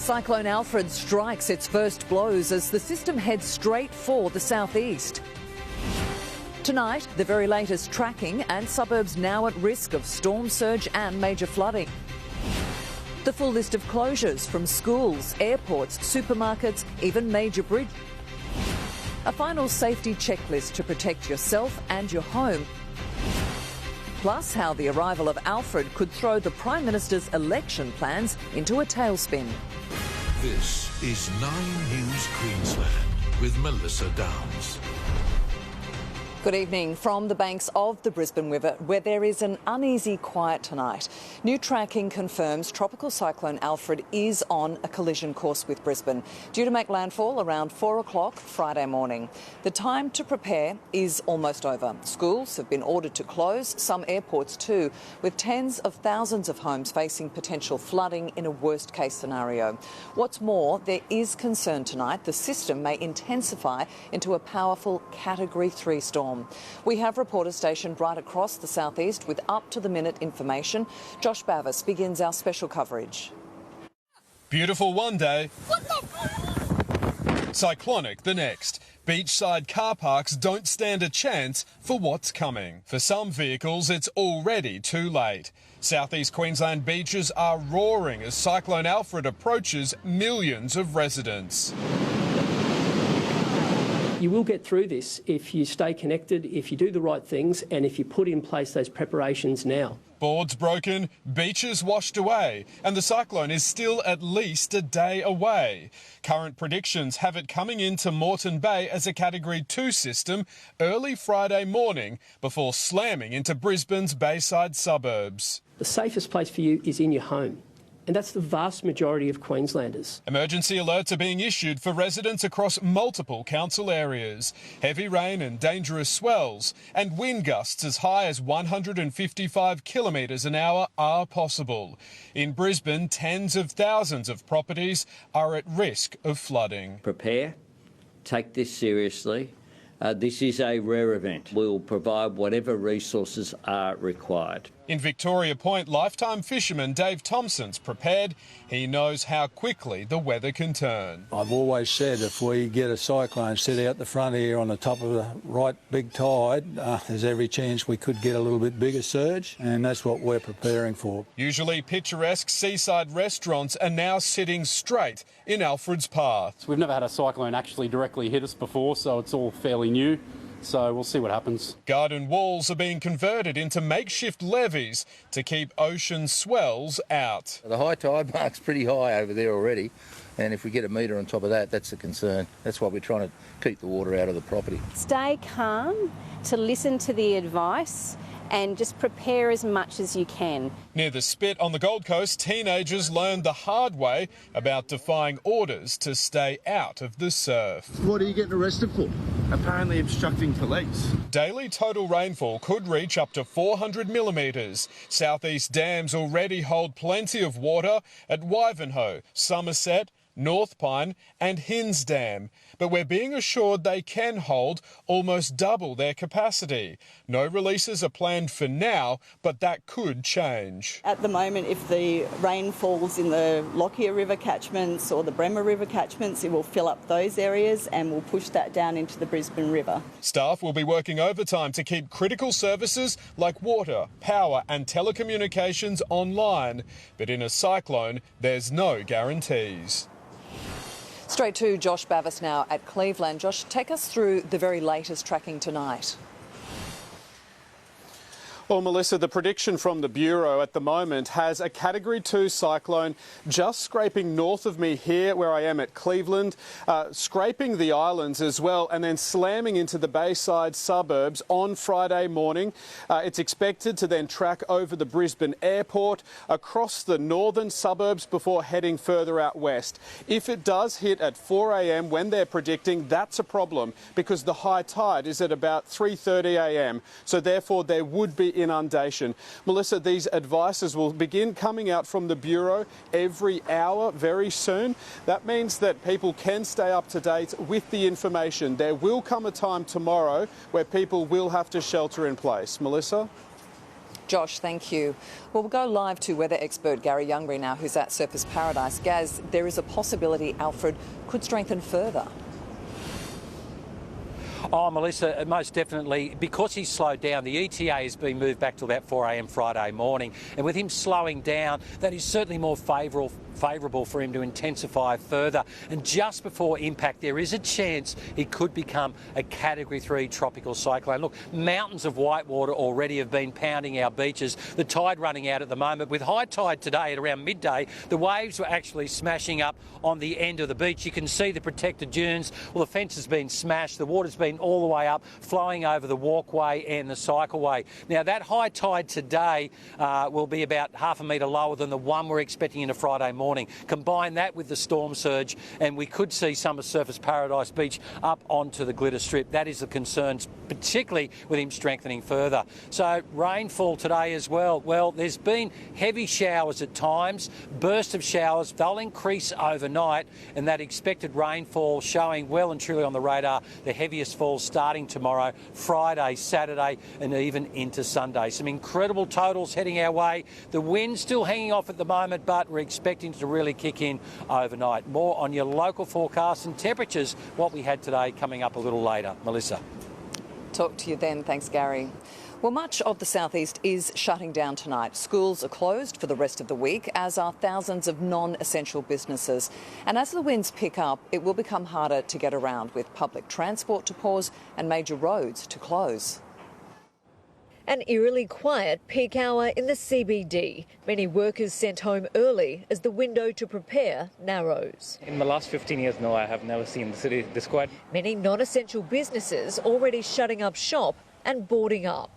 Cyclone Alfred strikes its first blows as the system heads straight for the southeast. Tonight, the very latest tracking and suburbs now at risk of storm surge and major flooding. The full list of closures from schools, airports, supermarkets, even major bridges. A final safety checklist to protect yourself and your home. Plus, how the arrival of Alfred could throw the Prime Minister's election plans into a tailspin. This is 9 News Queensland with Melissa Downs. Good evening from the banks of the Brisbane River, where there is an uneasy quiet tonight. New tracking confirms Tropical Cyclone Alfred is on a collision course with Brisbane, due to make landfall around 4 o'clock Friday morning. The time to prepare is almost over. Schools have been ordered to close, some airports too, with tens of thousands of homes facing potential flooding in a worst-case scenario. What's more, there is concern tonight the system may intensify into a powerful Category 3 storm. We have reporters stationed right across the southeast with up-to-the-minute information. Josh Bavis begins our special coverage. Beautiful one day, cyclonic the next. Beachside car parks don't stand a chance for what's coming. For some vehicles, it's already too late. Southeast Queensland beaches are roaring as Cyclone Alfred approaches millions of residents. You will get through this if you stay connected, if you do the right things and if you put in place those preparations now. Boards broken, beaches washed away, and the cyclone is still at least a day away. Current predictions have it coming into Moreton Bay as a Category 2 system early Friday morning before slamming into Brisbane's Bayside suburbs. The safest place for you is in your home. And that's the vast majority of Queenslanders. Emergency alerts are being issued for residents across multiple council areas. Heavy rain and dangerous swells and wind gusts as high as 155 kilometres an hour are possible. In Brisbane, tens of thousands of properties are at risk of flooding. Prepare, take this seriously. This is a rare event. We'll provide whatever resources are required. In Victoria Point, lifetime fisherman Dave Thompson's prepared. He knows how quickly the weather can turn. I've always said if we get a cyclone sit out the front here on the top of the right big tide, there's every chance we could get a little bit bigger surge, and that's what we're preparing for. Usually picturesque seaside restaurants are now sitting straight in Alfred's path. We've never had a cyclone actually directly hit us before, so it's all fairly new. So we'll see what happens. Garden walls are being converted into makeshift levees to keep ocean swells out. The high tide mark's pretty high over there already, and if we get a metre on top of that, that's a concern. That's why we're trying to keep the water out of the property. Stay calm, to listen to the advice and just prepare as much as you can. Near the Spit on the Gold Coast, teenagers learned the hard way about defying orders to stay out of the surf. What are you getting arrested for? Apparently obstructing police. Daily total rainfall could reach up to 400 millimetres. Southeast dams already hold plenty of water at Wivenhoe, Somerset, North Pine and Hinds Dam, but we're being assured they can hold almost double their capacity. No releases are planned for now, but that could change. At the moment, if the rain falls in the Lockyer River catchments or the Bremer River catchments, it will fill up those areas and will push that down into the Brisbane River. Staff will be working overtime to keep critical services like water, power and telecommunications online, but in a cyclone, there's no guarantees. Straight to Josh Bavis now at Cleveland. Josh, take us through the very latest tracking tonight. Well, Melissa, the prediction from the Bureau at the moment has a Category 2 cyclone just scraping north of me here where I am at Cleveland, scraping the islands as well and then slamming into the Bayside suburbs on Friday morning. It's expected to then track over the Brisbane airport, across the northern suburbs before heading further out west. If it does hit at 4 a.m. when they're predicting, that's a problem because the high tide is at about 3:30 a.m. So therefore there would be inundation. Melissa, these advices will begin coming out from the Bureau every hour very soon. That means that people can stay up to date with the information. There will come a time tomorrow where people will have to shelter in place. Melissa? Josh, thank you. Well, we'll go live to weather expert Garry Youngberry now, who's at Surfers Paradise. Gaz, there is a possibility Alfred could strengthen further. Oh, Melissa, most definitely. Because he's slowed down, the ETA has been moved back to about 4 a.m. Friday morning. And with him slowing down, that is certainly more favourable for him to intensify further. And just before impact, there is a chance he could become a Category 3 tropical cyclone. Look, mountains of whitewater already have been pounding our beaches. The tide running out at the moment. With high tide today at around midday, the waves were actually smashing up on the end of the beach. You can see the protected dunes. Well, the fence has been smashed. The water's been all the way up, flowing over the walkway and the cycleway. Now, that high tide today will be about half a metre lower than the one we're expecting into Friday morning. Combine that with the storm surge and we could see some of Surfers Paradise Beach up onto the glitter strip. That is the concern, particularly with him strengthening further. So rainfall today as well. Well, there's been heavy showers at times, bursts of showers. They'll increase overnight, and that expected rainfall showing well and truly on the radar. The heaviest falls starting tomorrow, Friday, Saturday and even into Sunday. Some incredible totals heading our way. The wind's still hanging off at the moment, but we're expecting to really kick in overnight. More on your local forecast and temperatures, what we had today, coming up a little later. Melissa. Talk to you then. Thanks, Garry. Well, much of the southeast is shutting down tonight. Schools are closed for the rest of the week, as are thousands of non-essential businesses. And as the winds pick up, it will become harder to get around, with public transport to pause and major roads to close. An eerily quiet peak hour in the CBD. Many workers sent home early as the window to prepare narrows. In the last 15 years, no, I have never seen the city this quiet. Many non-essential businesses already shutting up shop and boarding up.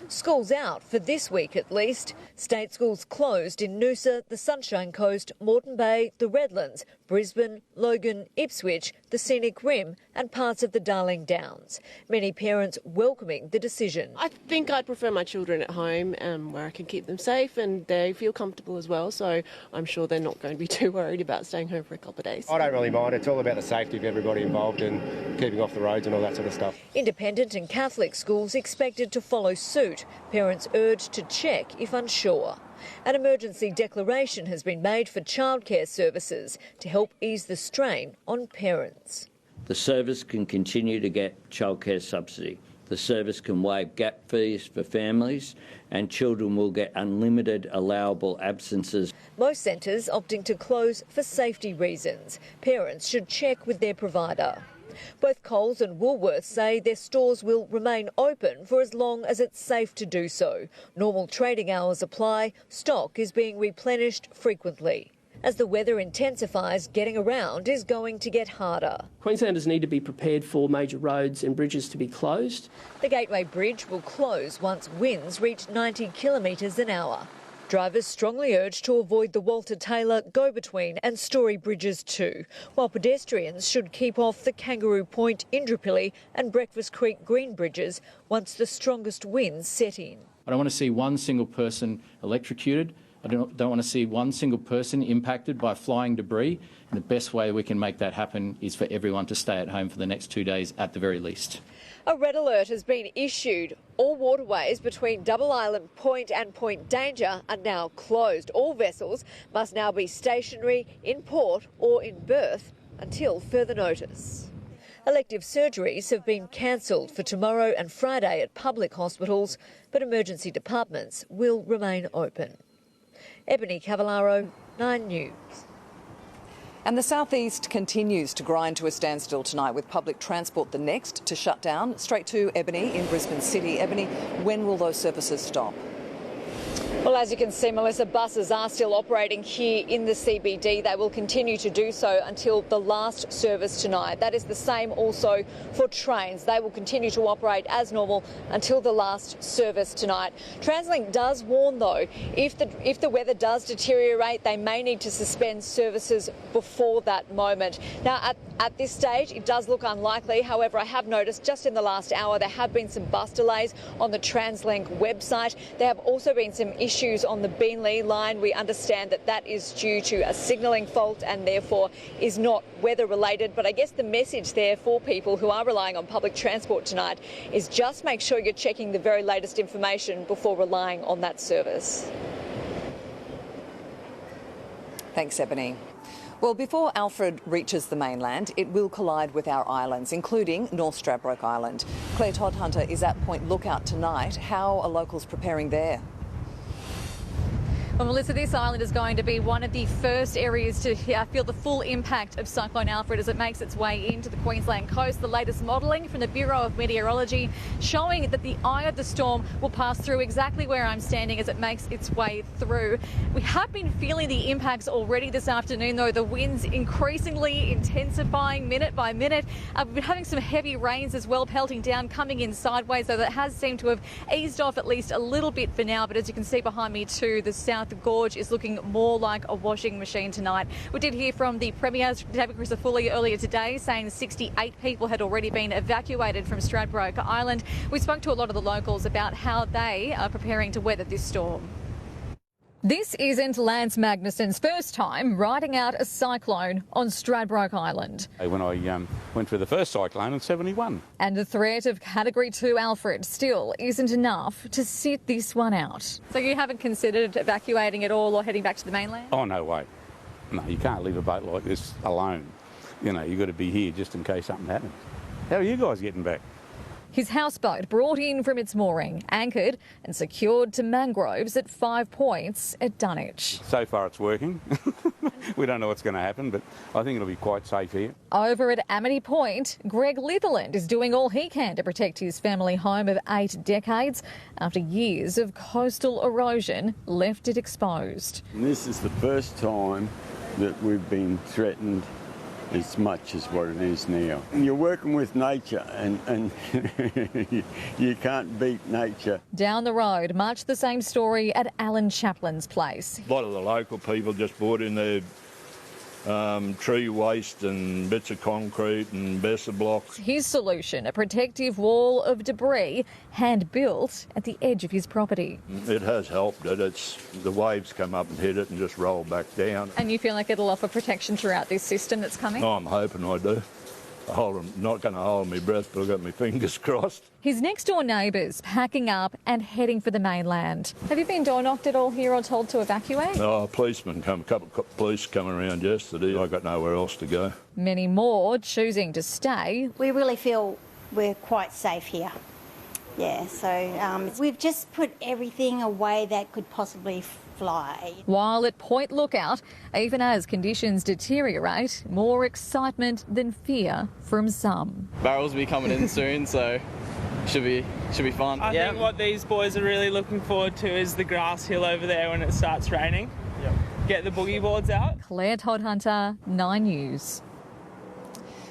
Schools out for this week at least. State schools closed in Noosa, the Sunshine Coast, Moreton Bay, the Redlands, Brisbane, Logan, Ipswich, the Scenic Rim and parts of the Darling Downs. Many parents welcoming the decision. I think I'd prefer my children at home where I can keep them safe and they feel comfortable as well, so I'm sure they're not going to be too worried about staying home for a couple of days. I don't really mind. It's all about the safety of everybody involved and keeping off the roads and all that sort of stuff. Independent and Catholic schools expected to follow suit. Parents urged to check if unsure. An emergency declaration has been made for childcare services to help ease the strain on parents. The service can continue to get childcare subsidy. The service can waive gap fees for families and children will get unlimited allowable absences. Most centres opting to close for safety reasons. Parents should check with their provider. Both Coles and Woolworths say their stores will remain open for as long as it's safe to do so. Normal trading hours apply. Stock is being replenished frequently. As the weather intensifies, getting around is going to get harder. Queenslanders need to be prepared for major roads and bridges to be closed. The Gateway Bridge will close once winds reach 90 kilometres an hour. Drivers strongly urged to avoid the Walter Taylor, Go-Between and Story bridges too, while pedestrians should keep off the Kangaroo Point, Indooroopilly and Breakfast Creek Green bridges once the strongest winds set in. I don't want to see one single person electrocuted. I don't want to see one single person impacted by flying debris. And the best way we can make that happen is for everyone to stay at home for the next 2 days at the very least. A red alert has been issued. All waterways between Double Island Point and Point Danger are now closed. All vessels must now be stationary, in port or in berth until further notice. Elective surgeries have been cancelled for tomorrow and Friday at public hospitals, but emergency departments will remain open. Ebony Cavallaro, 9 News. And the southeast continues to grind to a standstill tonight, with public transport the next to shut down. Straight to Ebony in Brisbane City. Ebony, when will those services stop? Well, as you can see, Melissa, buses are still operating here in the CBD. They will continue to do so until the last service tonight. That is the same also for trains. They will continue to operate as normal until the last service tonight. TransLink does warn, though, if the weather does deteriorate, they may need to suspend services before that moment. Now, At this stage, it does look unlikely. However, I have noticed just in the last hour there have been some bus delays on the TransLink website. There have also been some issues on the Beenleigh line. We understand that that is due to a signalling fault and therefore is not weather related. But I guess the message there for people who are relying on public transport tonight is just make sure you're checking the very latest information before relying on that service. Thanks, Ebony. Well, before Alfred reaches the mainland, it will collide with our islands, including North Stradbroke Island. Claire Todd-Hunter is at Point Lookout tonight. How are locals preparing there? Well, Melissa, this island is going to be one of the first areas to feel the full impact of Cyclone Alfred as it makes its way into the Queensland coast. The latest modelling from the Bureau of Meteorology showing that the eye of the storm will pass through exactly where I'm standing as it makes its way through. We have been feeling the impacts already this afternoon, though. The winds increasingly intensifying minute by minute. We've been having some heavy rains as well, pelting down, coming in sideways, though that has seemed to have eased off at least a little bit for now. But as you can see behind me too, the South Gorge is looking more like a washing machine tonight. We did hear from the Premier, David Crisafulli, earlier today, saying 68 people had already been evacuated from Stradbroke Island. We spoke to a lot of the locals about how they are preparing to weather this storm. This isn't Lance Magnuson's first time riding out a cyclone on Stradbroke Island. When I went through the first cyclone in 71. And the threat of Category 2 Alfred still isn't enough to sit this one out. So you haven't considered evacuating at all or heading back to the mainland? Oh, no way. No, you can't leave a boat like this alone. You know, you've got to be here just in case something happens. How are you guys getting back? His houseboat brought in from its mooring, anchored and secured to mangroves at 5 points at Dunwich. So far it's working. We don't know what's going to happen, but I think it'll be quite safe here. Over at Amity Point, Greg Litherland is doing all he can to protect his family home of 8 decades after years of coastal erosion left it exposed. And this is the first time that we've been threatened as much as what it is now. And you're working with nature and you can't beat nature. Down the road, much the same story at Alan Chaplin's place. A lot of the local people just brought in their tree waste and bits of concrete and better blocks. His solution, a protective wall of debris, hand-built at the edge of his property. It has helped it. The waves come up and hit it and just roll back down. And you feel like it'll offer protection throughout this system that's coming? Oh, I'm hoping I do. I'm not going to hold my breath, but I've got my fingers crossed. His next-door neighbours packing up and heading for the mainland. Have you been door-knocked at all here or told to evacuate? No, a couple of police come around yesterday. I got nowhere else to go. Many more choosing to stay. We really feel we're quite safe here. Yeah, so we've just put everything away that could possibly fly. While at Point Lookout, even as conditions deteriorate, more excitement than fear from some. Barrels will be coming in soon, so should be fun. I think what these boys are really looking forward to is the grass hill over there when it starts raining. Yep. Get the boogie boards out. Claire Todd-Hunter, 9 News.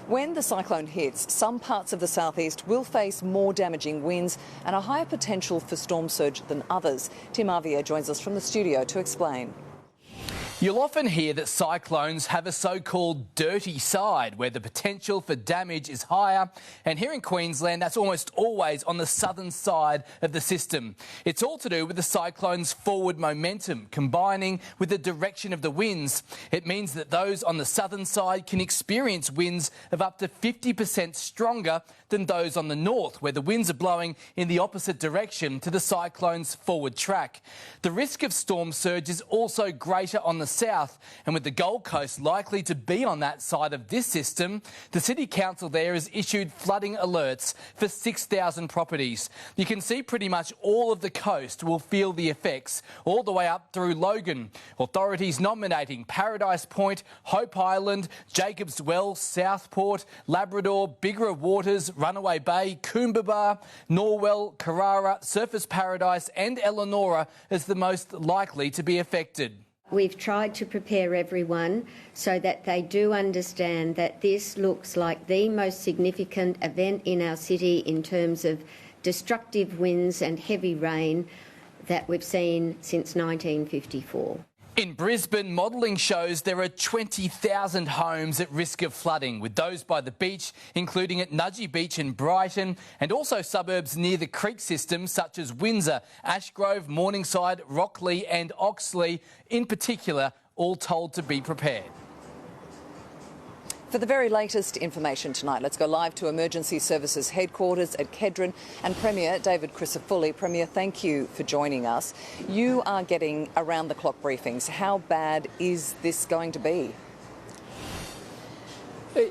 When the cyclone hits, some parts of the southeast will face more damaging winds and a higher potential for storm surge than others. Tim Avier joins us from the studio to explain. You'll often hear that cyclones have a so-called dirty side where the potential for damage is higher, and here in Queensland that's almost always on the southern side of the system. It's all to do with the cyclone's forward momentum combining with the direction of the winds. It means that those on the southern side can experience winds of up to 50% stronger than those on the north, where the winds are blowing in the opposite direction to the cyclone's forward track. The risk of storm surge is also greater on the south, and with the Gold Coast likely to be on that side of this system, the City Council there has issued flooding alerts for 6,000 properties. You can see pretty much all of the coast will feel the effects, all the way up through Logan. Authorities nominating Paradise Point, Hope Island, Jacobs Well, Southport, Labrador, Bigara Waters, Runaway Bay, Coombaba, Norwell, Carrara, Surfers Paradise and Eleanora as the most likely to be affected. We've tried to prepare everyone so that they do understand that this looks like the most significant event in our city in terms of destructive winds and heavy rain that we've seen since 1954. In Brisbane, modelling shows there are 20,000 homes at risk of flooding, with those by the beach, including at Nudgee Beach in Brighton, and also suburbs near the creek system such as Windsor, Ashgrove, Morningside, Rockley and Oxley, in particular, all told to be prepared. For the very latest information tonight, let's go live to Emergency Services Headquarters at Kedron and Premier David Crisafulli. Premier, thank you for joining us. You are getting around-the-clock briefings. How bad is this going to be?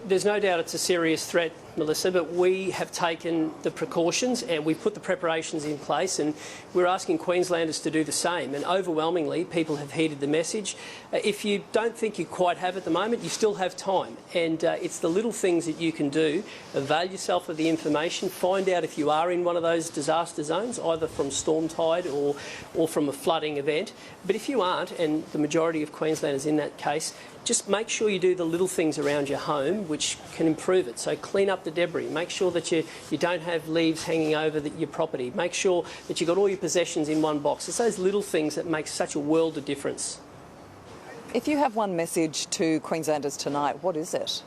There's no doubt it's a serious threat, Melissa, but we have taken the precautions and we've put the preparations in place, and we're asking Queenslanders to do the same. And overwhelmingly, people have heeded the message. If you don't think you quite have at the moment, you still have time. And it's the little things that you can do. Avail yourself of the information. Find out if you are in one of those disaster zones, either from storm tide or from a flooding event. But if you aren't, and the majority of Queenslanders in that case, just make sure you do the little things around your home which can improve it. So clean up the debris. Make sure that you don't have leaves hanging over your property. Make sure that you've got all your possessions in one box. It's those little things that make such a world of difference. If you have one message to Queenslanders tonight, what is it?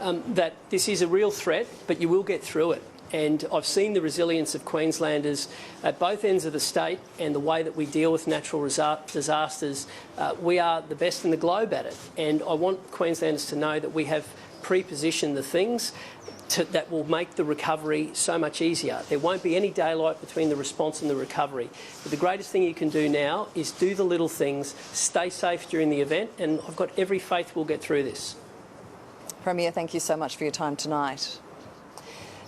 That this is a real threat, but you will get through it. And I've seen the resilience of Queenslanders at both ends of the state and the way that we deal with natural disasters. We are the best in the globe at it. And I want Queenslanders to know that we have pre-positioned the things that will make the recovery so much easier. There won't be any daylight between the response and the recovery. But the greatest thing you can do now is do the little things, stay safe during the event, and I've got every faith we'll get through this. Premier, thank you so much for your time tonight.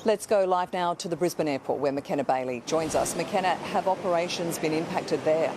Let's go live now to the Brisbane airport where McKenna Bailey joins us. McKenna, have operations been impacted there?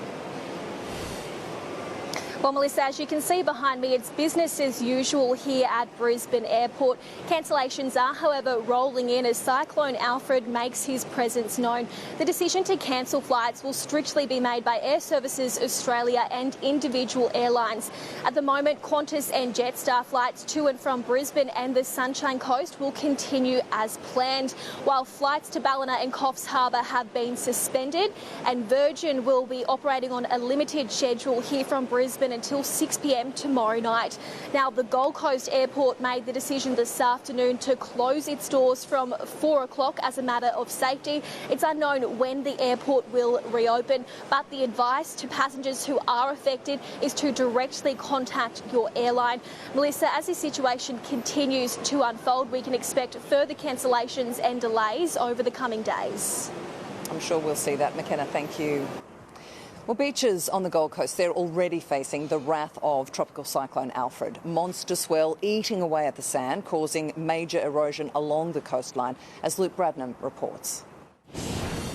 Well, Melissa, as you can see behind me, it's business as usual here at Brisbane Airport. Cancellations are, however, rolling in as Cyclone Alfred makes his presence known. The decision to cancel flights will strictly be made by Air Services Australia and individual airlines. At the moment, Qantas and Jetstar flights to and from Brisbane and the Sunshine Coast will continue as planned, while flights to Ballina and Coffs Harbour have been suspended, and Virgin will be operating on a limited schedule here from Brisbane until 6 p.m. tomorrow night. Now, the Gold Coast Airport made the decision this afternoon to close its doors from 4 o'clock as a matter of safety. It's unknown when the airport will reopen, but the advice to passengers who are affected is to directly contact your airline. Melissa, as this situation continues to unfold, we can expect further cancellations and delays over the coming days. I'm sure we'll see that. McKenna, thank you. Well, beaches on the Gold Coast, they're already facing the wrath of Tropical Cyclone Alfred. Monster swell eating away at the sand, causing major erosion along the coastline, as Luke Bradnam reports.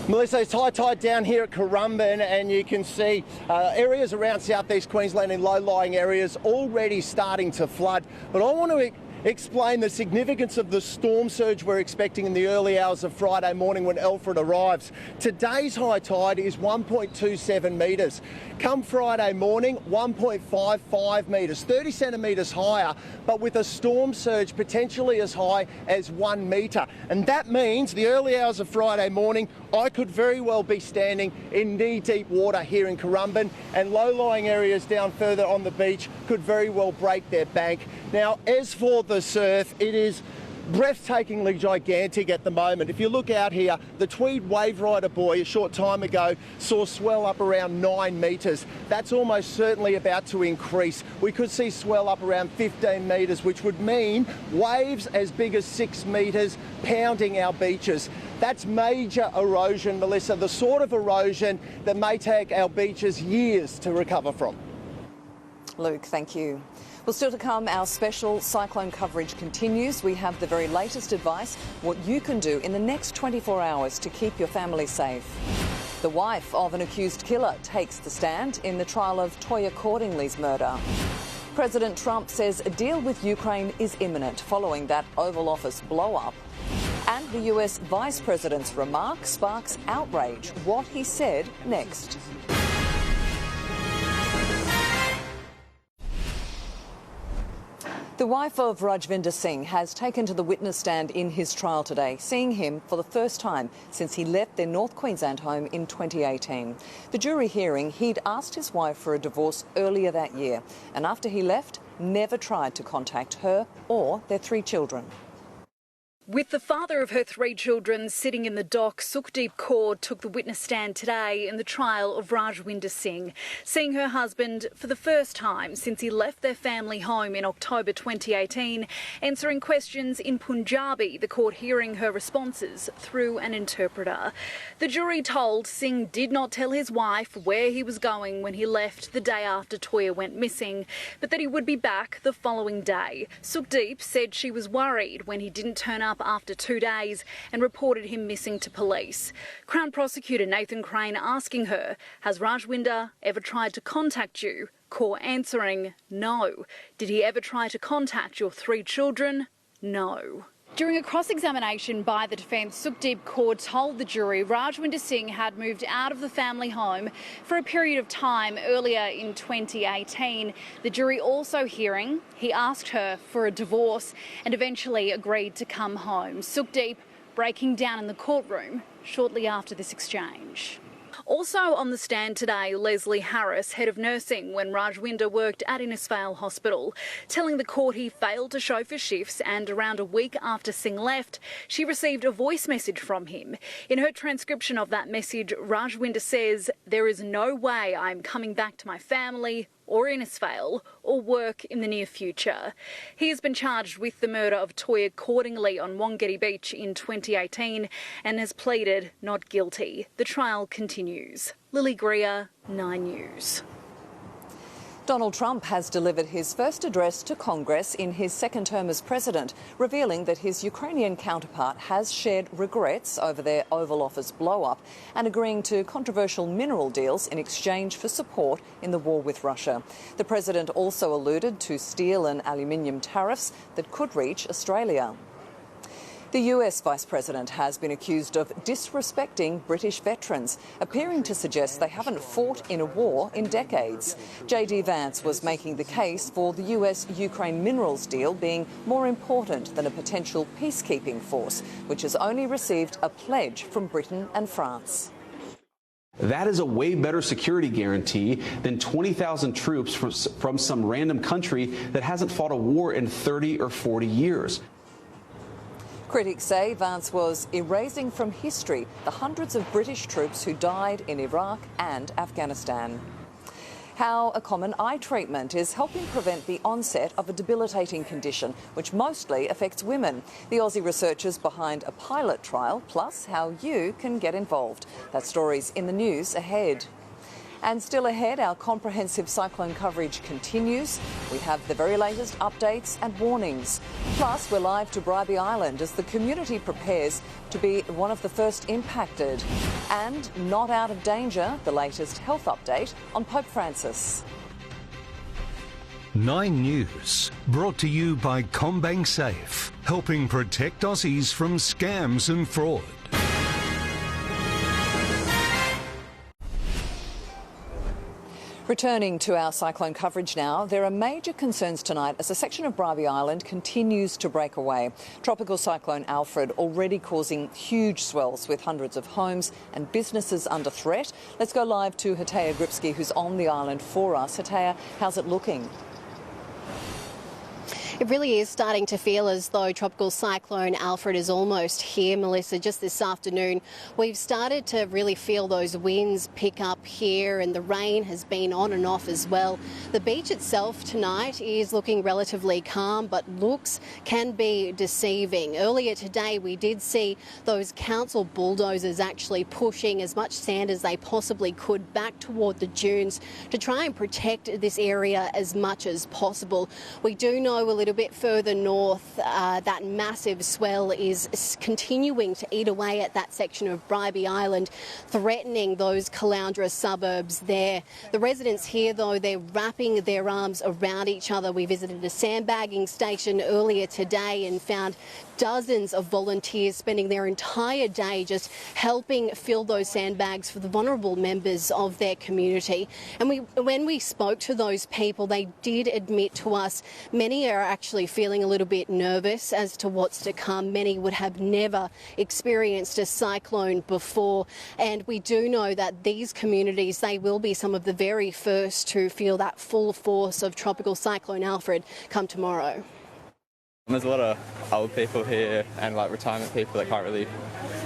Melissa, it's high tide down here at Currumbin, and you can see areas around southeast Queensland in low-lying areas already starting to flood. But I want to explain the significance of the storm surge we're expecting in the early hours of Friday morning when Alfred arrives. Today's high tide is 1.27 metres. Come Friday morning, 1.55 metres, 30 centimetres higher, but with a storm surge potentially as high as 1 metre. And that means the early hours of Friday morning, I could very well be standing in knee-deep water here in Currumbin, and low-lying areas down further on the beach could very well break their bank. Now, as for the surf, it is breathtakingly gigantic at the moment. If you look out here, the Tweed Wave Rider buoy a short time ago saw swell up around 9 metres. That's almost certainly about to increase. We could see swell up around 15 metres, which would mean waves as big as 6 metres pounding our beaches. That's major erosion, Melissa, the sort of erosion that may take our beaches years to recover from. Luke, thank you. Well, still to come, our special cyclone coverage continues. We have the very latest advice, what you can do in the next 24 hours to keep your family safe. The wife of an accused killer takes the stand in the trial of Toya Cordingley's murder. President Trump says a deal with Ukraine is imminent following that Oval Office blow-up. And the US Vice President's remark sparks outrage. What he said next. The The wife of Rajvinder Singh has taken to the witness stand in his trial today, seeing him for the first time since he left their North Queensland home in 2018. The jury hearing, he'd asked his wife for a divorce earlier that year, and after he left, never tried to contact her or their 3 children. With the father of her 3 children sitting in the dock, Sukhdeep Kaur took the witness stand today in the trial of Rajvinder Singh, seeing her husband for the first time since he left their family home in October 2018, answering questions in Punjabi, the court hearing her responses through an interpreter. The jury told Singh did not tell his wife where he was going when he left the day after Toya went missing, but that he would be back the following day. Sukhdeep said she was worried when he didn't turn up after 2 days and reported him missing to police. Crown Prosecutor Nathan Crane asking her, has Rajvinder ever tried to contact you? Kaur answering, no. Did he ever try to contact your 3 children? No. During a cross-examination by the defence, Sukhdeep Kaur told the jury Rajvinder Singh had moved out of the family home for a period of time earlier in 2018. The jury also hearing he asked her for a divorce and eventually agreed to come home. Sukhdeep breaking down in the courtroom shortly after this exchange. Also on the stand today, Leslie Harris, head of nursing when Rajvinder worked at Innisfail Hospital, telling the court he failed to show for shifts, and around a week after Singh left, she received a voice message from him. In her transcription of that message, Rajvinder says, "There is no way I'm coming back to my family or Innisfail or work in the near future." He has been charged with the murder of Toya Cordingley on Youngberry Beach in 2018 and has pleaded not guilty. The trial continues. Lily Greer, 9 News. Donald Trump has delivered his first address to Congress in his second term as president, revealing that his Ukrainian counterpart has shared regrets over their Oval Office blow-up and agreeing to controversial mineral deals in exchange for support in the war with Russia. The president also alluded to steel and aluminium tariffs that could reach Australia. The US Vice President has been accused of disrespecting British veterans, appearing to suggest they haven't fought in a war in decades. JD Vance was making the case for the US-Ukraine minerals deal being more important than a potential peacekeeping force, which has only received a pledge from Britain and France. That is a way better security guarantee than 20,000 troops from some random country that hasn't fought a war in 30 or 40 years. Critics say Vance was erasing from history the hundreds of British troops who died in Iraq and Afghanistan. How a common eye treatment is helping prevent the onset of a debilitating condition which mostly affects women. The Aussie researchers behind a pilot trial, plus how you can get involved. That story's in the news ahead. And still ahead, our comprehensive cyclone coverage continues. We have the very latest updates and warnings. Plus, we're live to Bribie Island as the community prepares to be one of the first impacted. And not out of danger, the latest health update on Pope Francis. 9 News, brought to you by CommBank Safe, helping protect Aussies from scams and fraud. Returning to our cyclone coverage now, there are major concerns tonight as a section of Bribie Island continues to break away. Tropical cyclone Alfred already causing huge swells with hundreds of homes and businesses under threat. Let's go live to Hatea Gripsky, who's on the island for us. Hatea, how's it looking? It really is starting to feel as though Tropical Cyclone Alfred is almost here, Melissa. Just this afternoon, we've started to really feel those winds pick up here, and the rain has been on and off as well. The beach itself tonight is looking relatively calm, but looks can be deceiving. Earlier today, we did see those council bulldozers actually pushing as much sand as they possibly could back toward the dunes to try and protect this area as much as possible. We do know a little bit further north, that massive swell is continuing to eat away at that section of Bribie Island, threatening those Caloundra suburbs there. The residents here, though, they're wrapping their arms around each other. We visited a sandbagging station earlier today and found dozens of volunteers spending their entire day just helping fill those sandbags for the vulnerable members of their community. And when we spoke to those people, they did admit to us many are actually feeling a little bit nervous as to what's to come. Many would have never experienced a cyclone before, and we do know that these communities, they will be some of the very first to feel that full force of Tropical Cyclone Alfred come tomorrow. There's a lot of old people here and like retirement people that can't really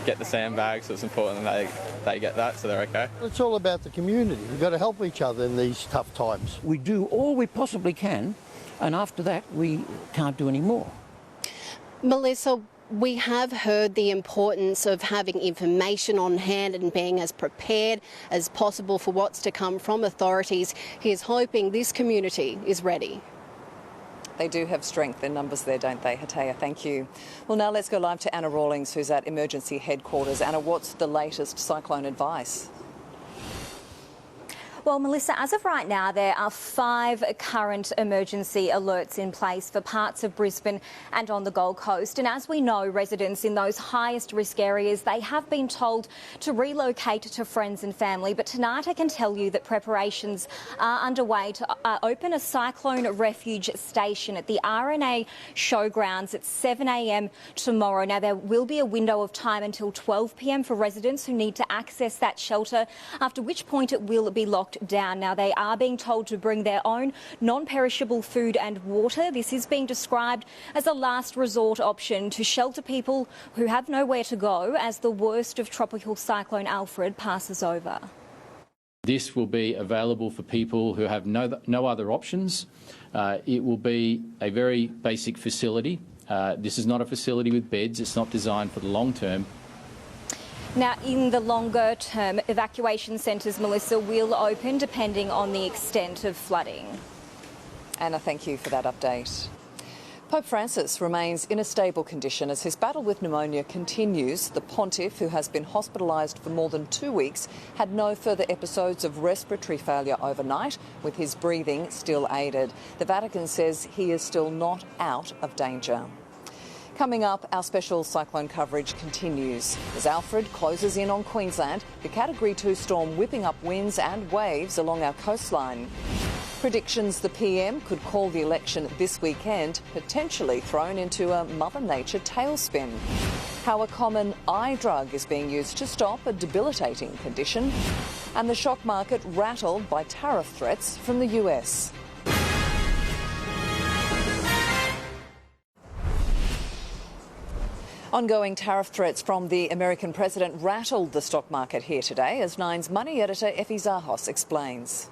get the sandbags, so it's important that they get that so they're okay. It's all about the community. We've got to help each other in these tough times. We do all we possibly can, and after that we can't do any more. Melissa, we have heard the importance of having information on hand and being as prepared as possible for what's to come from authorities. He's hoping this community is ready. They do have strength in numbers there, don't they, Hatea? Thank you. Well, now let's go live to Anna Rawlings, who's at emergency headquarters. Anna, what's the latest cyclone advice? Well, Melissa, as of right now, there are 5 current emergency alerts in place for parts of Brisbane and on the Gold Coast. And as we know, residents in those highest risk areas, they have been told to relocate to friends and family. But tonight I can tell you that preparations are underway to open a cyclone refuge station at the RNA Showgrounds at 7 a.m. tomorrow. Now, there will be a window of time until 12 p.m. for residents who need to access that shelter, after which point it will be locked down. Now, they are being told to bring their own non-perishable food and water. This is being described as a last resort option to shelter people who have nowhere to go as the worst of Tropical Cyclone Alfred passes over. This will be available for people who have no other options. It will be a very basic facility. This is not a facility with beds. It's not designed for the long term. Now, in the longer term, evacuation centres, Melissa, will open depending on the extent of flooding. Anna, thank you for that update. Pope Francis remains in a stable condition as his battle with pneumonia continues. The pontiff, who has been hospitalised for more than 2 weeks, had no further episodes of respiratory failure overnight, with his breathing still aided. The Vatican says he is still not out of danger. Coming up, our special cyclone coverage continues. As Alfred closes in on Queensland, the Category 2 storm whipping up winds and waves along our coastline. Predictions the PM could call the election this weekend, potentially thrown into a Mother Nature tailspin. How a common eye drug is being used to stop a debilitating condition. And the stock market rattled by tariff threats from the US. Ongoing tariff threats from the American president rattled the stock market here today, as Nine's money editor Effie Zahos explains.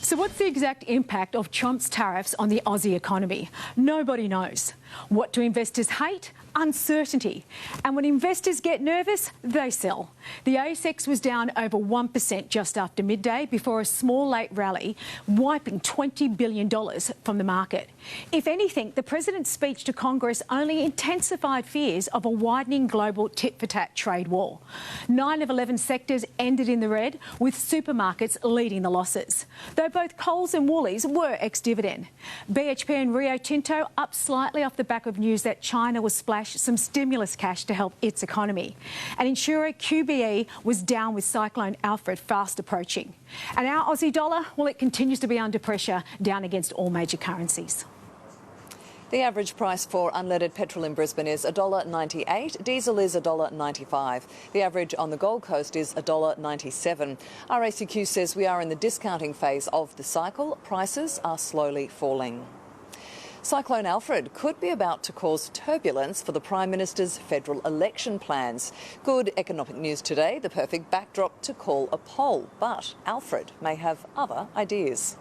So what's the exact impact of Trump's tariffs on the Aussie economy? Nobody knows. What do investors hate? Uncertainty. And when investors get nervous, they sell. The ASX was down over 1% just after midday before a small late rally, wiping $20 billion from the market. If anything, the president's speech to Congress only intensified fears of a widening global tit-for-tat trade war. 9 of 11 sectors ended in the red, with supermarkets leading the losses, though both Coles and Woolies were ex-dividend. BHP and Rio Tinto up slightly off the back of news that China will splash some stimulus cash to help its economy. And insurer QBE was down with Cyclone Alfred fast approaching. And our Aussie dollar, well, it continues to be under pressure, down against all major currencies. The average price for unleaded petrol in Brisbane is $1.98. Diesel is $1.95. The average on the Gold Coast is $1.97. RACQ says we are in the discounting phase of the cycle. Prices are slowly falling. Cyclone Alfred could be about to cause turbulence for the Prime Minister's federal election plans. Good economic news today, the perfect backdrop to call a poll. But Alfred may have other ideas.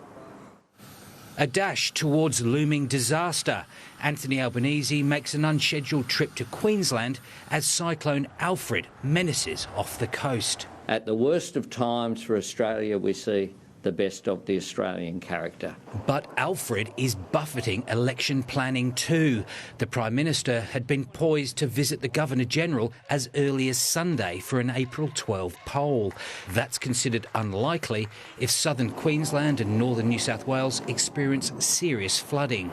A dash towards looming disaster. Anthony Albanese makes an unscheduled trip to Queensland as Cyclone Alfred menaces off the coast. At the worst of times for Australia, we see the best of the Australian character. But Alfred is buffeting election planning too. The Prime Minister had been poised to visit the Governor-General as early as Sunday for an April 12 poll. That's considered unlikely if southern Queensland and northern New South Wales experience serious flooding.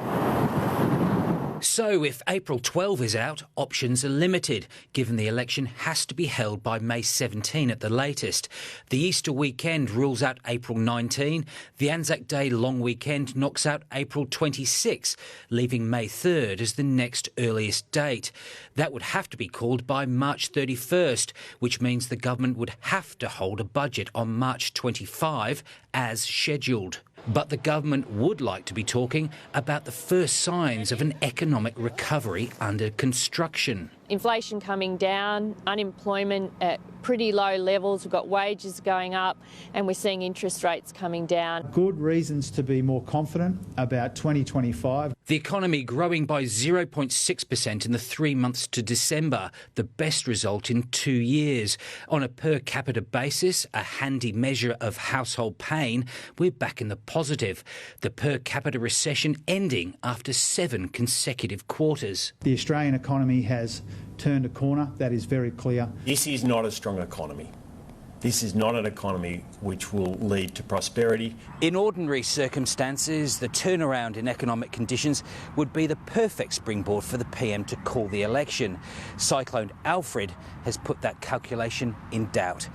So if April 12 is out, options are limited, given the election has to be held by May 17 at the latest. The Easter weekend rules out April 19. The Anzac Day long weekend knocks out April 26, leaving May 3rd as the next earliest date. That would have to be called by March 31st, which means the government would have to hold a budget on March 25 as scheduled. But the government would like to be talking about the first signs of an economic recovery under construction. Inflation coming down, unemployment at pretty low levels, we've got wages going up and we're seeing interest rates coming down. Good reasons to be more confident about 2025. The economy growing by 0.6% in the 3 months to December, the best result in 2 years. On a per capita basis, a handy measure of household pain, we're back in the positive. The per capita recession ending after 7 consecutive quarters. The Australian economy has turned a corner, that is very clear. This is not a strong economy. This is not an economy which will lead to prosperity. In ordinary circumstances, the turnaround in economic conditions would be the perfect springboard for the PM to call the election. Cyclone Alfred has put that calculation in doubt.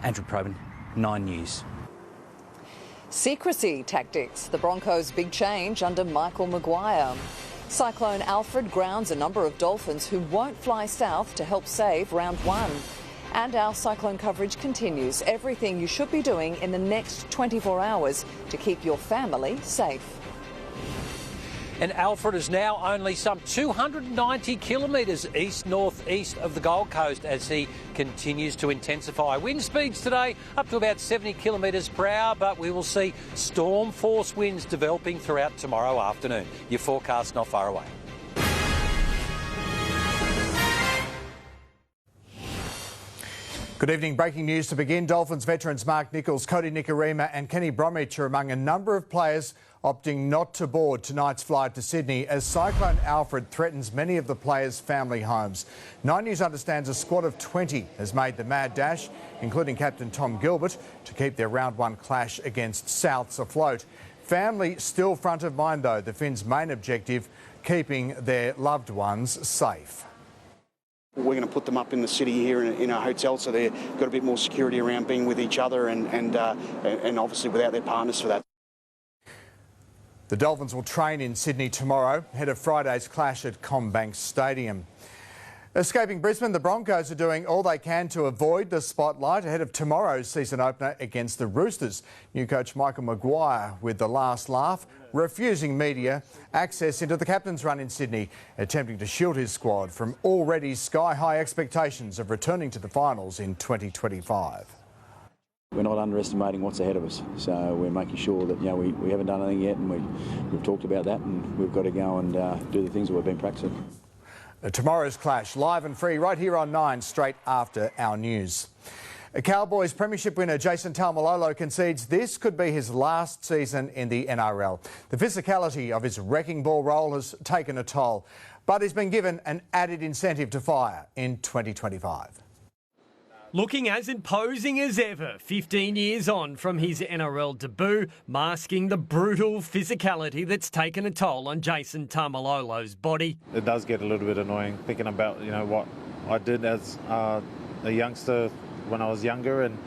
Andrew Probyn, 9 News. Secrecy tactics, the Broncos' big change under Michael Maguire. Cyclone Alfred grounds a number of Dolphins who won't fly south to help save round 1. And our cyclone coverage continues. Everything you should be doing in the next 24 hours to keep your family safe. And Alfred is now only some 290 kilometres east-north-east of the Gold Coast as he continues to intensify. Wind speeds today up to about 70 kilometres per hour, but we will see storm force winds developing throughout tomorrow afternoon. Your forecast not far away. Good evening. Breaking news to begin. Dolphins veterans Mark Nichols, Cody Nikorima and Kenny Bromwich are among a number of players opting not to board tonight's flight to Sydney as Cyclone Alfred threatens many of the players' family homes. 9 News understands a squad of 20 has made the mad dash, including captain Tom Gilbert, to keep their round 1 clash against Souths afloat. Family still front of mind though, the Finns' main objective, keeping their loved ones safe. We're going to put them up in the city here in a hotel, so they've got a bit more security around being with each other and obviously without their partners for that. The Dolphins will train in Sydney tomorrow, ahead of Friday's clash at CommBank Stadium. Escaping Brisbane, the Broncos are doing all they can to avoid the spotlight ahead of tomorrow's season opener against the Roosters. New coach Michael Maguire with the last laugh, refusing media access into the captain's run in Sydney, attempting to shield his squad from already sky-high expectations of returning to the finals in 2025. We're not underestimating what's ahead of us, so we're making sure that we haven't done anything yet, and we've talked about that, and we've got to go and do the things that we've been practicing. Tomorrow's clash, live and free, right here on 9, straight after our news. A Cowboys premiership winner Jason Taumalolo concedes this could be his last season in the NRL. The physicality of his wrecking ball role has taken a toll, but he's been given an added incentive to fire in 2025. Looking as imposing as ever, 15 years on from his NRL debut, masking the brutal physicality that's taken a toll on Jason Taumalolo's body. It does get a little bit annoying thinking about, what I did as a youngster when I was younger, and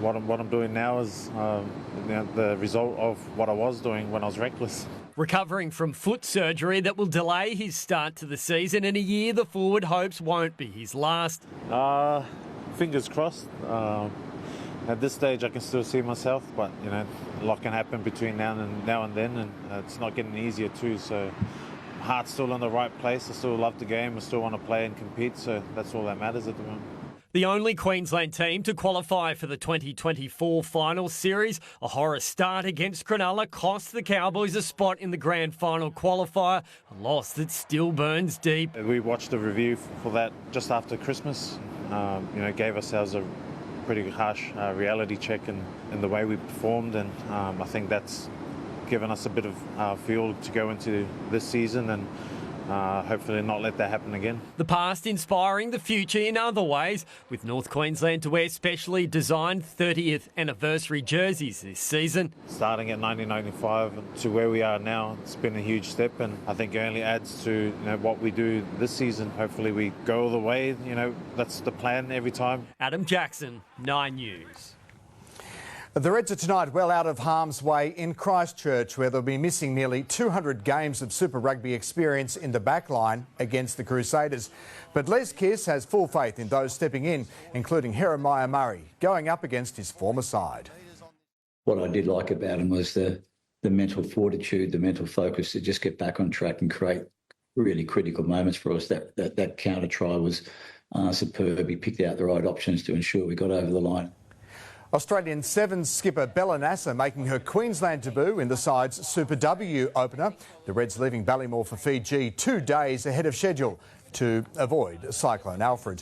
what I'm doing now is the result of what I was doing when I was reckless. Recovering from foot surgery that will delay his start to the season in a year the forward hopes won't be his last. Fingers crossed. At this stage, I can still see myself, but a lot can happen between now and then, and it's not getting easier too. So, heart's still in the right place. I still love the game. I still want to play and compete. So that's all that matters at the moment. The only Queensland team to qualify for the 2024 final series, a horror start against Cronulla cost the Cowboys a spot in the grand final qualifier, a loss that still burns deep. We watched the review for that just after Christmas. Gave ourselves a pretty harsh reality check in the way we performed, and I think that's given us a bit of fuel to go into this season, and hopefully not let that happen again. The past inspiring the future in other ways, with North Queensland to wear specially designed 30th anniversary jerseys this season. Starting at 1995 to where we are now, it's been a huge step, and I think it only adds to what we do this season. Hopefully we go all the way. That's the plan every time. Adam Jackson, 9 News. The Reds are tonight well out of harm's way in Christchurch, where they'll be missing nearly 200 games of Super Rugby experience in the back line against the Crusaders. But Les Kiss has full faith in those stepping in, including Jeremiah Murray, going up against his former side. What I did like about him was the mental fortitude, the mental focus to just get back on track and create really critical moments for us. That counter try was superb. He picked out the right options to ensure we got over the line. Australian Sevens skipper Bella Nasser making her Queensland debut in the side's Super W opener. The Reds leaving Ballymore for Fiji 2 days ahead of schedule to avoid Cyclone Alfred.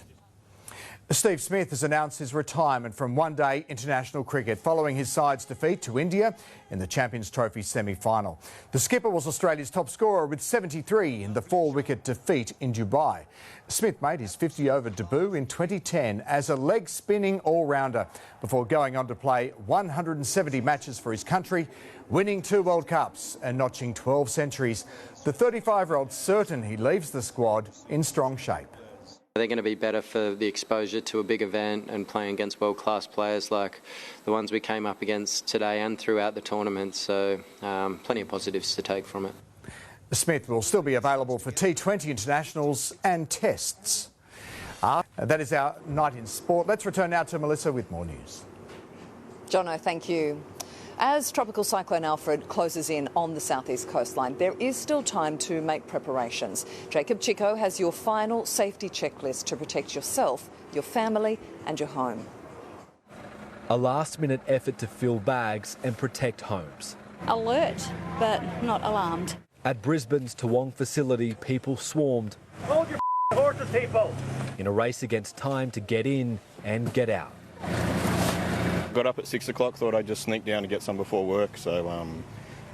Steve Smith has announced his retirement from one-day international cricket following his side's defeat to India in the Champions Trophy semi-final. The skipper was Australia's top scorer with 73 in the 4-wicket defeat in Dubai. Smith made his 50-over debut in 2010 as a leg-spinning all-rounder before going on to play 170 matches for his country, winning 2 World Cups and notching 12 centuries. The 35-year-old's certain he leaves the squad in strong shape. They're going to be better for the exposure to a big event and playing against world-class players like the ones we came up against today and throughout the tournament, so plenty of positives to take from it. Smith will still be available for T20 internationals and tests. That is our night in sport. Let's return now to Melissa with more news. Jono, thank you. As Tropical Cyclone Alfred closes in on the southeast coastline, there is still time to make preparations. Jacob Chico has your final safety checklist to protect yourself, your family and your home. A last-minute effort to fill bags and protect homes. Alert, but not alarmed. At Brisbane's Toowong facility, people swarmed. Hold your horses, people! In a race against time to get in and get out. Got up at 6 o'clock, thought I'd just sneak down to get some before work, so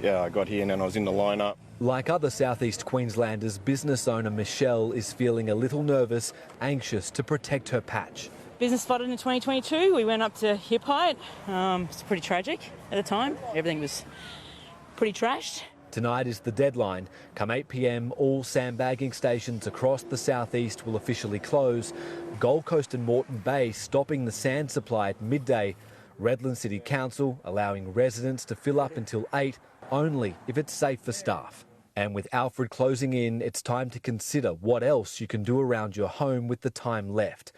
yeah, I got here and then I was in the lineup. Like other southeast Queenslanders, business owner Michelle is feeling a little nervous, anxious to protect her patch. Business spotted in 2022, we went up to hip height. It's pretty tragic at the time. Everything was pretty trashed. Tonight is the deadline. Come 8 p.m, all sandbagging stations across the southeast will officially close. Gold Coast and Moreton Bay stopping the sand supply at midday. Redland City Council allowing residents to fill up until 8, only if it's safe for staff. And with Alfred closing in, it's time to consider what else you can do around your home with the time left.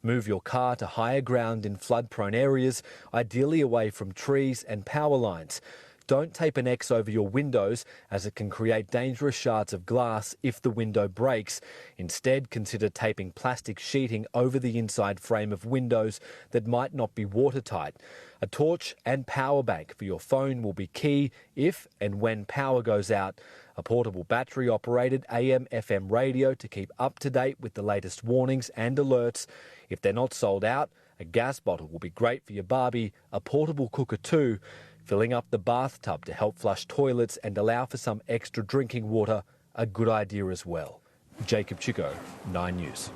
Move your car to higher ground in flood-prone areas, ideally away from trees and power lines. Don't tape an X over your windows, as it can create dangerous shards of glass if the window breaks. Instead, consider taping plastic sheeting over the inside frame of windows that might not be watertight. A torch and power bank for your phone will be key if and when power goes out. A portable battery-operated AM/FM radio to keep up to date with the latest warnings and alerts. If they're not sold out, a gas bottle will be great for your barbie, a portable cooker too. Filling up the bathtub to help flush toilets and allow for some extra drinking water, a good idea as well. Jacob Chico, 9 News.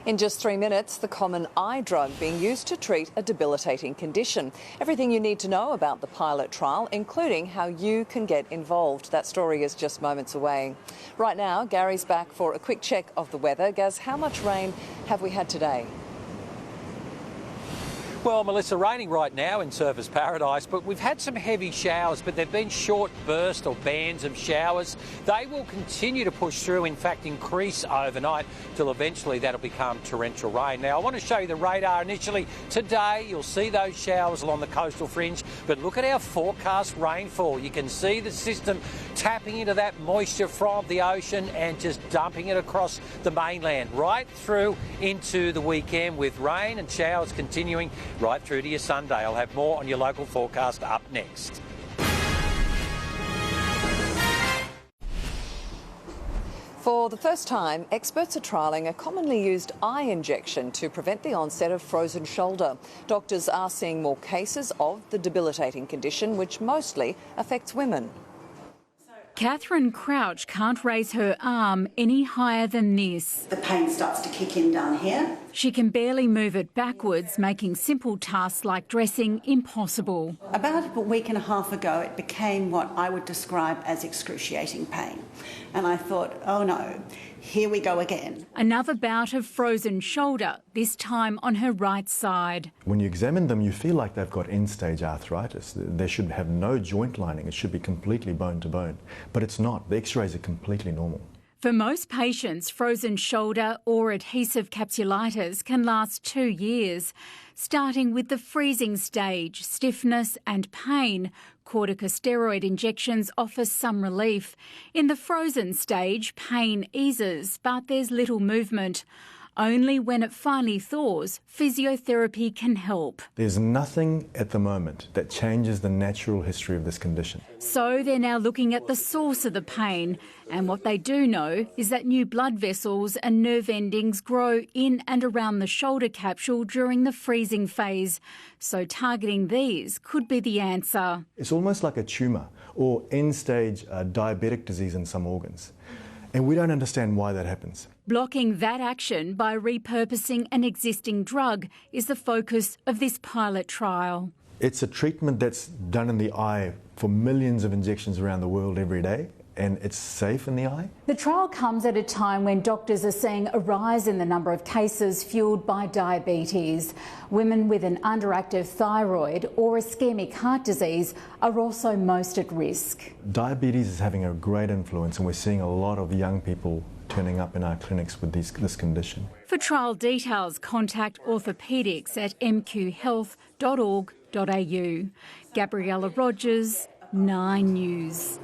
In just 3 minutes, the common eye drug being used to treat a debilitating condition. Everything you need to know about the pilot trial, including how you can get involved. That story is just moments away. Right now, Garry's back for a quick check of the weather. Gaz, how much rain have we had today? Well, Melissa, raining right now in Surfers Paradise, but we've had some heavy showers, but they've been short bursts or bands of showers. They will continue to push through, in fact, increase overnight till eventually that'll become torrential rain. Now, I want to show you the radar initially. Today, you'll see those showers along the coastal fringe, but look at our forecast rainfall. You can see the system tapping into that moisture from the ocean and just dumping it across the mainland, right through into the weekend, with rain and showers continuing right through to your Sunday. I'll have more on your local forecast up next. For the first time, experts are trialling a commonly used eye injection to prevent the onset of frozen shoulder. Doctors are seeing more cases of the debilitating condition, which mostly affects women. Catherine Crouch can't raise her arm any higher than this. The pain starts to kick in down here. She can barely move it backwards, making simple tasks like dressing impossible. About a week and a half ago, it became what I would describe as excruciating pain. And I thought, oh no, here we go again. Another bout of frozen shoulder, this time on her right side. When you examine them, you feel like they've got end-stage arthritis. They should have no joint lining. It should be completely bone to bone. But it's not. The x-rays are completely normal. For most patients, frozen shoulder or adhesive capsulitis can last 2 years. Starting with the freezing stage, stiffness and pain, corticosteroid injections offer some relief. In the frozen stage, pain eases, but there's little movement. Only when it finally thaws, physiotherapy can help. There's nothing at the moment that changes the natural history of this condition. So they're now looking at the source of the pain, and what they do know is that new blood vessels and nerve endings grow in and around the shoulder capsule during the freezing phase. So targeting these could be the answer. It's almost like a tumour or end-stage diabetic disease in some organs. And we don't understand why that happens. Blocking that action by repurposing an existing drug is the focus of this pilot trial. It's a treatment that's done in the eye for millions of injections around the world every day, and it's safe in the eye. The trial comes at a time when doctors are seeing a rise in the number of cases fuelled by diabetes. Women with an underactive thyroid or ischemic heart disease are also most at risk. Diabetes is having a great influence, and we're seeing a lot of young people turning up in our clinics with this condition. For trial details, contact orthopaedics at mqhealth.org.au. Gabriella Rogers, 9 News.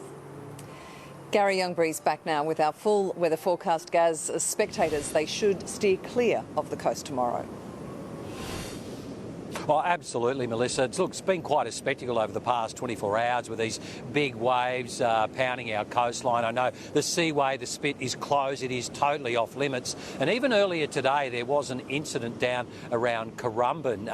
Garry Youngberry's back now with our full weather forecast. Gaz, spectators, they should steer clear of the coast tomorrow. Oh, absolutely, Melissa. Look, it's been quite a spectacle over the past 24 hours with these big waves pounding our coastline. I know the seaway, the spit is closed. It is totally off limits. And even earlier today, there was an incident down around Currumbin.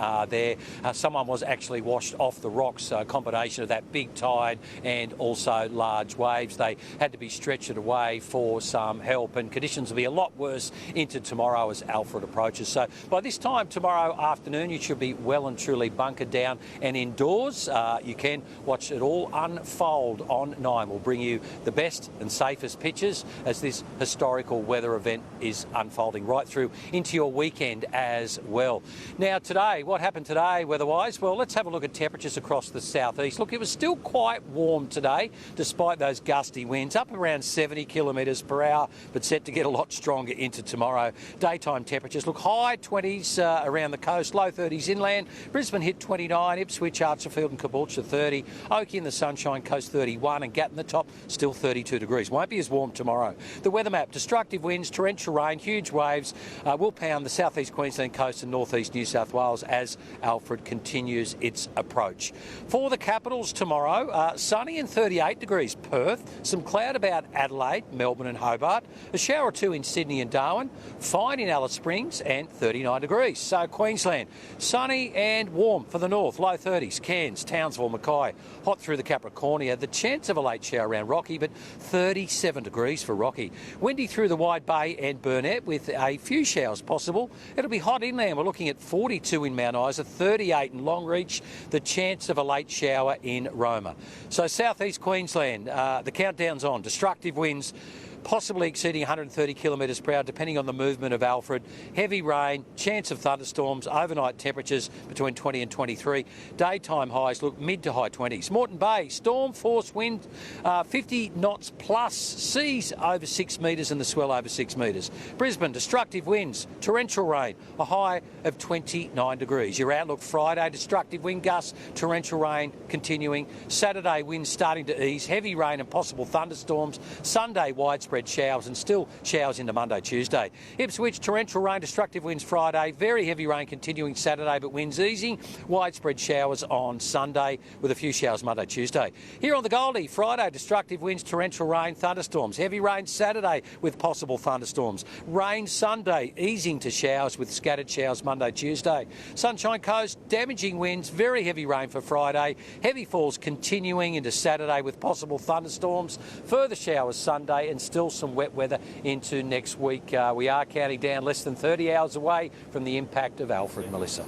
Someone was actually washed off the rocks, a combination of that big tide and also large waves. They had to be stretched away for some help, and conditions will be a lot worse into tomorrow as Alfred approaches. So by this time tomorrow afternoon, you should be well and truly bunkered down and indoors. You can watch it all unfold on 9. We'll bring you the best and safest pictures as this historical weather event is unfolding right through into your weekend as well. Now today, what happened today weather-wise? Well, let's have a look at temperatures across the southeast. Look, it was still quite warm today despite those gusty winds, up around 70 kilometres per hour, but set to get a lot stronger into tomorrow. Daytime temperatures look high 20s around the coast, low 30s inland. Brisbane hit 29, Ipswich, Archerfield and Caboolture 30, Oakey in the Sunshine Coast 31 and Gatton the top still 32 degrees. Won't be as warm tomorrow. The weather map, destructive winds, torrential rain, huge waves will pound the southeast Queensland coast and northeast New South Wales as Alfred continues its approach. For the capitals tomorrow, sunny and 38 degrees Perth, some cloud about Adelaide, Melbourne and Hobart, a shower or two in Sydney and Darwin, fine in Alice Springs and 39 degrees. So Queensland, sunny and warm for the north, low 30s, Cairns, Townsville, Mackay, hot through the Capricornia, the chance of a late shower around Rocky, but 37 degrees for Rocky. Windy through the Wide Bay and Burnett with a few showers possible. It'll be hot inland. We're looking at 42 in Mount Isa, 38 in Longreach, the chance of a late shower in Roma. So southeast Queensland, the countdown's on. Destructive winds possibly exceeding 130 kilometres per hour, depending on the movement of Alfred. Heavy rain, chance of thunderstorms, overnight temperatures between 20 and 23. Daytime highs look mid to high 20s. Moreton Bay, storm force wind 50 knots plus, seas over 6 metres and the swell over 6 metres. Brisbane, destructive winds, torrential rain, a high of 29 degrees. Your outlook Friday, destructive wind gusts, torrential rain continuing. Saturday, winds starting to ease, heavy rain and possible thunderstorms. Sunday, widespread widespread showers and still showers into Monday, Tuesday. Ipswich, torrential rain, destructive winds Friday, very heavy rain continuing Saturday, but winds easing. Widespread showers on Sunday with a few showers Monday, Tuesday. Here on the Goldie, Friday, destructive winds, torrential rain, thunderstorms. Heavy rain Saturday with possible thunderstorms. Rain Sunday, easing to showers with scattered showers Monday, Tuesday. Sunshine Coast, damaging winds, very heavy rain for Friday. Heavy falls continuing into Saturday with possible thunderstorms. Further showers Sunday and still some wet weather into next week. We are counting down less than 30 hours away from the impact of Alfred. Melissa.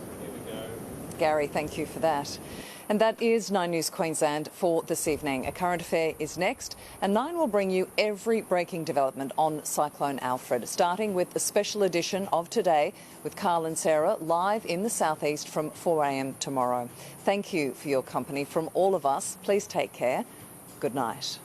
Garry, thank you for that. And that is 9 News Queensland for this evening. A Current Affair is next, and 9 will bring you every breaking development on Cyclone Alfred, starting with a special edition of Today with Carl and Sarah live in the southeast from 4 a.m. tomorrow. Thank you for your company from all of us. Please take care. Good night.